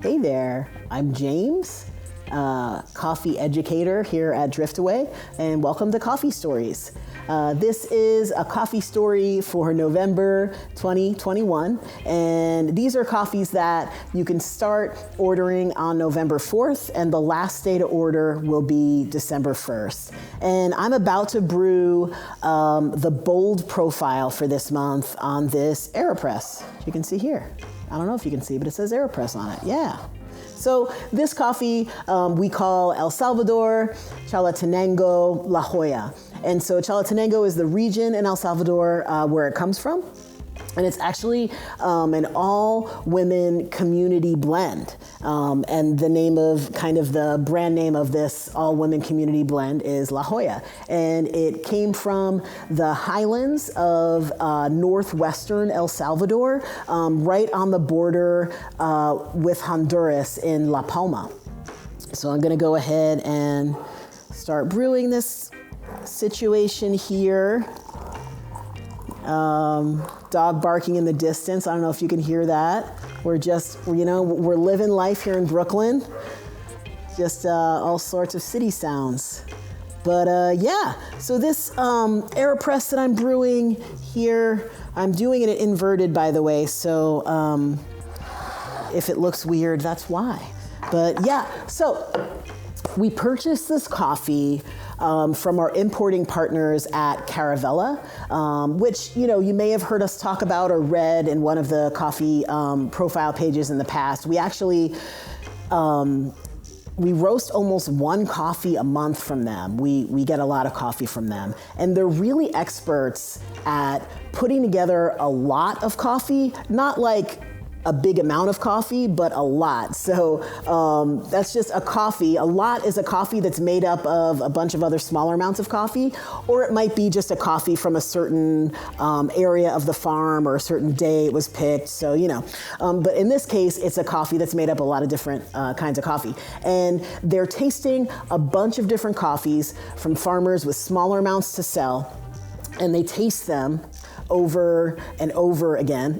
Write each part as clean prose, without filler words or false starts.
Hey there, I'm James, coffee educator here at Driftaway, and welcome to Coffee Stories. This is a coffee story for November 2021, and these are coffees that you can start ordering on November 4th, and the last day to order will be December 1st. And I'm about to brew the bold profile for this month on this AeroPress. You can see here. I don't know if you can see, but it says AeroPress on it. Yeah. So this coffee we call El Salvador, Chalatenango, La Joya. And so Chalatenango is the region in El Salvador where it comes from. And it's actually an all-women community blend. And the name of, kind of the brand name of this all-women community blend is La Joya. And it came from the highlands of northwestern El Salvador, right on the border with Honduras in La Palma. So I'm gonna go ahead and start brewing this situation here. Dog barking in the distance. I don't know if you can hear that. We're just, we're living life here in Brooklyn. Just all sorts of city sounds. But yeah, so this AeroPress that I'm brewing here, I'm doing it inverted, by the way. So if it looks weird, that's why. But yeah, so we purchased this coffee from our importing partners at Caravella, which, you may have heard us talk about or read in one of the coffee profile pages in the past. We actually, we roast almost one coffee a month from them. We get a lot of coffee from them. And they're really experts at putting together a lot of coffee, not like a big amount of coffee, but a lot. So that's just a coffee. A lot is a coffee that's made up of a bunch of other smaller amounts of coffee, or it might be just a coffee from a certain area of the farm or a certain day it was picked. So, but in this case, it's a coffee that's made up of a lot of different kinds of coffee. And they're tasting a bunch of different coffees from farmers with smaller amounts to sell, and they taste them over and over again.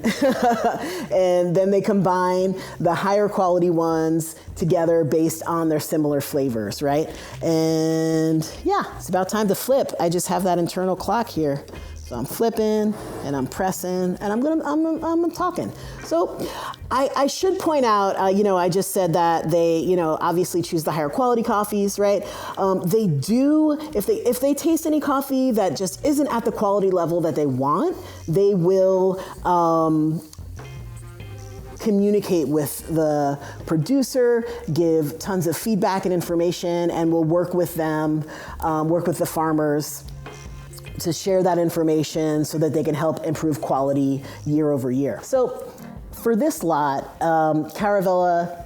And then they combine the higher quality ones together based on their similar flavors, right? And yeah, it's about time to flip. I just have that internal clock here. So I'm flipping and I'm pressing and I'm talking. So I should point out, I just said that they, obviously choose the higher quality coffees, right? They do, if they taste any coffee that just isn't at the quality level that they want, they will communicate with the producer, give tons of feedback and information, and will work with them, work with the farmers to share that information so that they can help improve quality year over year. So for this lot, Caravella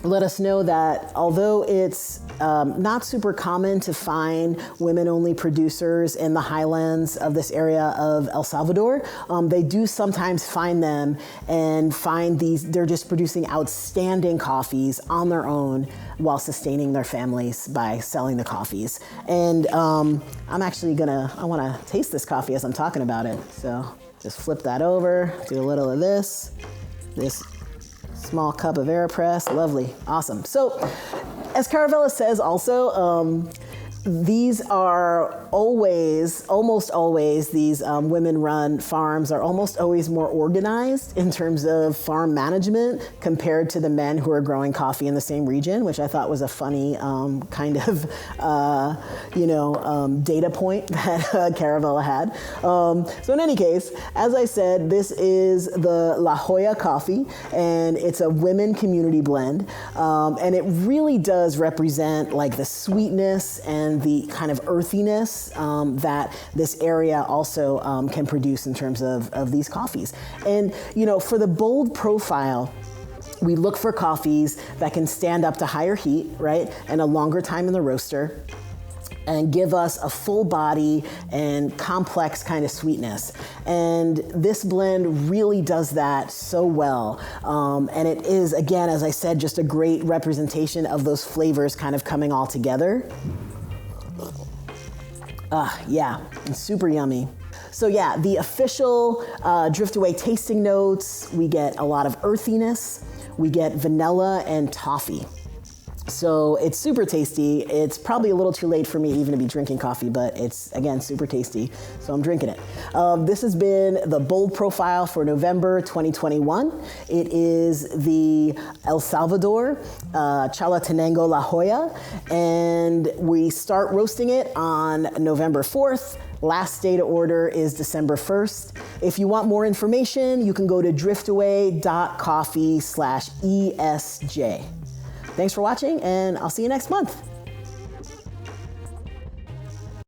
let us know that although it's not super common to find women-only producers in the highlands of this area of El Salvador, they do sometimes find them and find they're just producing outstanding coffees on their own while sustaining their families by selling the coffees. And I'm actually I wanna taste this coffee as I'm talking about it. So just flip that over, do a little of this small cup of AeroPress, lovely, awesome. So as Caravella says also, these are almost always, these women-run farms are almost always more organized in terms of farm management compared to the men who are growing coffee in the same region, which I thought was a funny kind of, data point that Caravella had. So in any case, as I said, this is the La Joya coffee, and it's a women community blend, and it really does represent like the sweetness and the kind of earthiness that this area also can produce in terms of these coffees. And, for the bold profile, we look for coffees that can stand up to higher heat, right? And a longer time in the roaster, and give us a full body and complex kind of sweetness. And this blend really does that so well. And it is, again, as I said, just a great representation of those flavors kind of coming all together. Yeah, and super yummy. So yeah, the official Driftaway tasting notes, we get a lot of earthiness, we get vanilla and toffee. So it's super tasty. It's probably a little too late for me even to be drinking coffee, but it's, again, super tasty, so I'm drinking it. This has been the Bold Profile for November 2021. It is the El Salvador, Chalatenango La Joya, and we start roasting it on November 4th. Last day to order is December 1st. If you want more information, you can go to driftaway.coffee/ESJ. Thanks for watching, and I'll see you next month.